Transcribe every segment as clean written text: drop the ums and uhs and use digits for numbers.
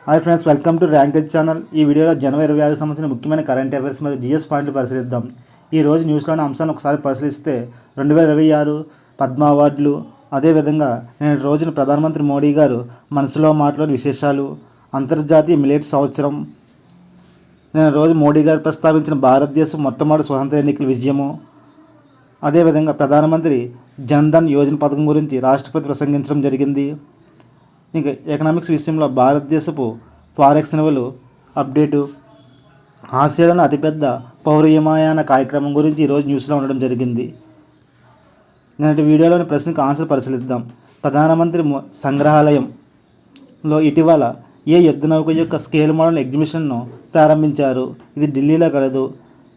Hi friends, welcome to Rankage channel. ఈ వీడియోలో జనవరి 26 సంబంధించిన ముఖ్యమైన కరెంట్ అఫైర్స్ మరియు జిఎస్ పాయింట్లు పరిశీలిద్దాం. ఈ రోజు న్యూస్లోని అంశాన్ని ఒకసారి పరిశీలిస్తే 2026 పద్మ అవార్డులు, అదేవిధంగా నేను రోజున ప్రధానమంత్రి మోడీ గారు మనసులో మాటలోని విశేషాలు, అంతర్జాతీయ మిలెట్స్ సంవత్సరం, నేను రోజు మోడీ గారు ప్రస్తావించిన భారతదేశం మొట్టమొదటి స్వతంత్ర ఎన్నికల విజయము, అదేవిధంగా ప్రధానమంత్రి జన్ధన్ యోజన పథకం గురించి రాష్ట్రపతి ప్రసంగించడం జరిగింది. ఇంకా ఎకనామిక్స్ విషయంలో భారతదేశపు ఫారెక్స్ నిల్వలు అప్డేటు, ఆసియాలోని అతిపెద్ద పౌర విమానయాన కార్యక్రమం గురించి ఈరోజు న్యూస్లో ఉండడం జరిగింది. నేటి వీడియోలోని ప్రశ్నకు ఆన్సర్ పరిశీలిద్దాం. ప్రధానమంత్రి సంగ్రహాలయంలో ఇటీవల ఏ యుద్ధ నౌక యొక్క స్కేల్ మోడల్ ఎగ్జిబిషన్ను ప్రారంభించారు? ఇది ఢిల్లీలో కలదు.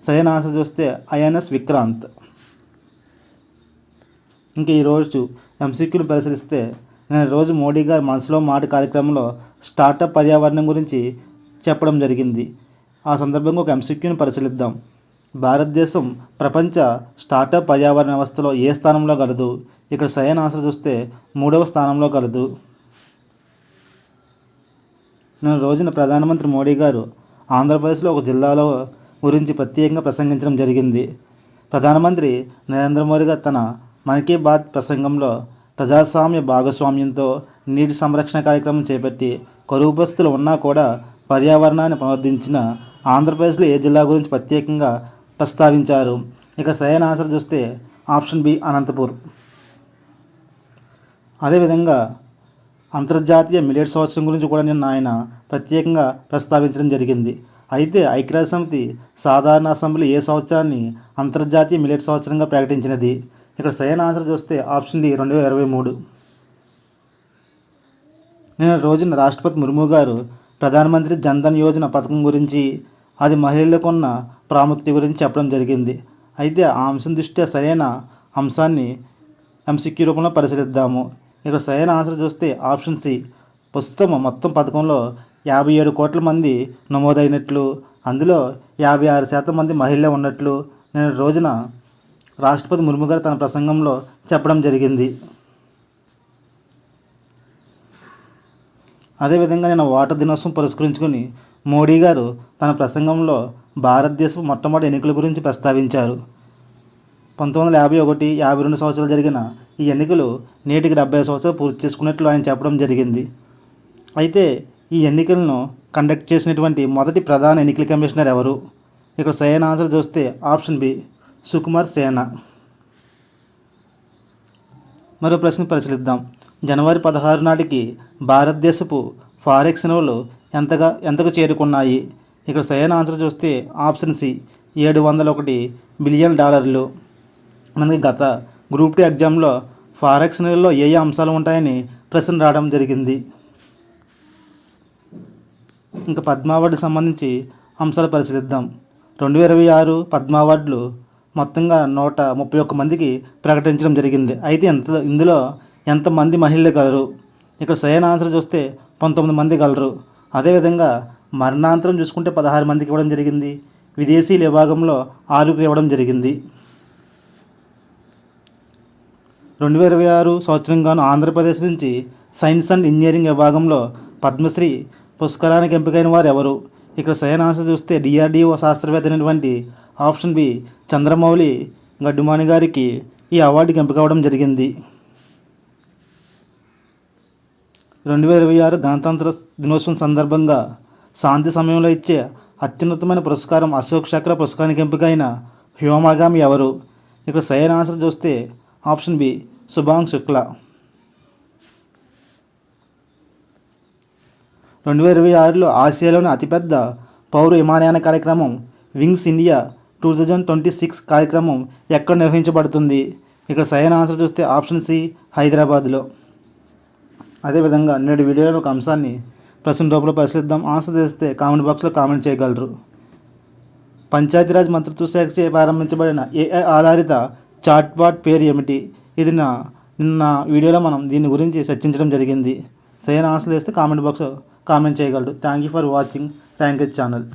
సరైన ఆన్సర్ చూస్తే ఐఎన్ఎస్ విక్రాంత్. ఇంకా ఈరోజు ఎంసీక్యూలు పరిశీలిస్తే నేను రోజు మోడీ గారు మనసులో మాట కార్యక్రమంలో స్టార్టప్ పర్యావరణం గురించి చెప్పడం జరిగింది. ఆ సందర్భంగా ఒక ఎంసీక్యూని పరిశీలిద్దాం. భారతదేశం ప్రపంచ స్టార్టప్ పర్యావరణ వ్యవస్థలో ఏ స్థానంలో కలదు? ఇక్కడ సరైన ఆన్సర్ చూస్తే 3వ స్థానంలో కలదు. నేను రోజున ప్రధానమంత్రి మోడీ గారు ఆంధ్రప్రదేశ్లో ఒక జిల్లాలో గురించి ప్రత్యేకంగా ప్రసంగించడం జరిగింది. ప్రధానమంత్రి నరేంద్ర మోడీ గారు తన మన్ కీ బాత్ ప్రసంగంలో ప్రజాస్వామ్య భాగస్వామ్యంతో నీటి సంరక్షణ కార్యక్రమం చేపట్టి కరువు పరిస్థితులు ఉన్నా కూడా పర్యావరణాన్ని పునరుద్ధరించిన ఆంధ్రప్రదేశ్లో ఏ జిల్లా గురించి ప్రత్యేకంగా ప్రస్తావించారు? ఇక సరైన ఆన్సర్ చూస్తే ఆప్షన్ బి అనంతపూర్. అదేవిధంగా అంతర్జాతీయ మిలెట్ సంవత్సరం గురించి కూడా నిన్న ఆయన ప్రత్యేకంగా ప్రస్తావించడం జరిగింది. అయితే ఐక్యరాజ్యసమితి సాధారణ అసెంబ్లీ ఏ సంవత్సరాన్ని అంతర్జాతీయ మిలెట్ సంవత్సరంగా ప్రకటించినది? ఇక్కడ సరైన ఆన్సర్ చూస్తే ఆప్షన్ డి 2023. నేను రోజున రాష్ట్రపతి ముర్ము గారు ప్రధానమంత్రి జన్ధన్ యోజన పథకం గురించి, అది మహిళలకు ఉన్న ప్రాముఖ్యత గురించి చెప్పడం జరిగింది. అయితే ఆ అంశం దృష్ట్యా సరైన అంశాన్ని ఎంసీక్యూ రూపంలో పరిశీలిద్దాము. ఇక్కడ సరైన ఆన్సర్ చూస్తే ఆప్షన్ సి. ప్రస్తుతం మొత్తం పథకంలో 57 కోట్ల మంది నమోదైనట్లు, అందులో 56% మంది మహిళలే ఉన్నట్లు నేను రోజున రాష్ట్రపతి ముర్ము గారు తన ప్రసంగంలో చెప్పడం జరిగింది. అదేవిధంగా నేను వాటర్ దినోత్సవం పురస్కరించుకొని మోడీ గారు తన ప్రసంగంలో భారతదేశం మొట్టమొదటి ఎన్నికల గురించి ప్రస్తావించారు. 1951, 52 సంవత్సరాలు జరిగిన ఈ ఎన్నికలు నేటికి 70 సంవత్సరాలు పూర్తి చేసుకున్నట్లు ఆయన చెప్పడం జరిగింది. అయితే ఈ ఎన్నికలను కండక్ట్ చేసినటువంటి మొదటి ప్రధాన ఎన్నికల కమిషనర్ ఎవరు? ఇక్కడ సరైన ఆన్సర్ చూస్తే ఆప్షన్ బి సుకుమార్ సేనా. మరో ప్రశ్న పరిశీలిద్దాం. జనవరి 16 నాటికి భారతదేశపు ఫారెక్స్ నిల్వలు ఎంతకు చేరుకున్నాయి? ఇక్కడ సరైన ఆన్సర్ చూస్తే ఆప్షన్ సి $701 బిలియన్. మనకి గత గ్రూప్ 2 ఎగ్జామ్లో ఫారెక్స్ నిల్వల్లో ఏ అంశాలు ఉంటాయని ప్రశ్న రావడం జరిగింది. ఇంకా పద్మ అవార్డుకి సంబంధించి అంశాలు పరిశీలిద్దాం. 2026 పద్మ అవార్డులు మొత్తంగా 131 మందికి ప్రకటించడం జరిగింది. అయితే ఇందులో ఎంతమంది మహిళలు కలరు? ఇక్కడ సరైన ఆన్సర్ చూస్తే 19 మంది కలరు. అదేవిధంగా మరణాంతరం చూసుకుంటే 16 మందికి ఇవ్వడం జరిగింది. విదేశీయుల విభాగంలో 6కి ఇవ్వడం జరిగింది. 2026 సంవత్సరంగాను ఆంధ్రప్రదేశ్ నుంచి సైన్స్ అండ్ ఇంజనీరింగ్ విభాగంలో పద్మశ్రీ పురస్కారానికి ఎంపికైన వారు ఎవరు? ఇక్కడ సరైన ఆన్సర్ చూస్తే డిఆర్డిఓ శాస్త్రవేత్త అయినటువంటి ఆప్షన్ బి చంద్రమౌళి గడ్డుమాని గారికి ఈ అవార్డుకి ఎంపిక అవ్వడం జరిగింది. 2026 గణతంత్ర దినోత్సవం సందర్భంగా శాంతి సమయంలో ఇచ్చే అత్యున్నతమైన పురస్కారం అశోక్ చక్ర పురస్కారానికి ఎంపికైన వ్యోమగామి ఎవరు? ఇక్కడ సరైన ఆన్సర్ చూస్తే ఆప్షన్ బి శుభాంగ్ శుక్లా. 2026లో ఆసియాలోని అతిపెద్ద పౌర విమానయాన కార్యక్రమం వింగ్స్ ఇండియా 2026 కార్యక్రమం ఎక్కడ నిర్వహించబడుతుంది? ఇక్కడ సరైన ఆన్సర్ చూస్తే ఆప్షన్ సి హైదరాబాద్లో. అదేవిధంగా నేటి వీడియోలో ఒక అంశాన్ని ప్రశ్న రూపంలో పరిశీలిద్దాం. ఆన్సర్ చేస్తే కామెంట్ బాక్స్లో కామెంట్ చేయగలరు. పంచాయతీరాజ్ మంత్రిత్వ శాఖచే ప్రారంభించబడిన ఏఐ ఆధారిత చాట్బాట్ పేరు ఏమిటి? ఇది నిన్న వీడియోలో మనం దీని గురించి చర్చించడం జరిగింది. సరైన ఆన్సర్ చేస్తే కామెంట్ బాక్స్లో కామెంట్ చేయగలరు. Thank you for watching Rankage channel.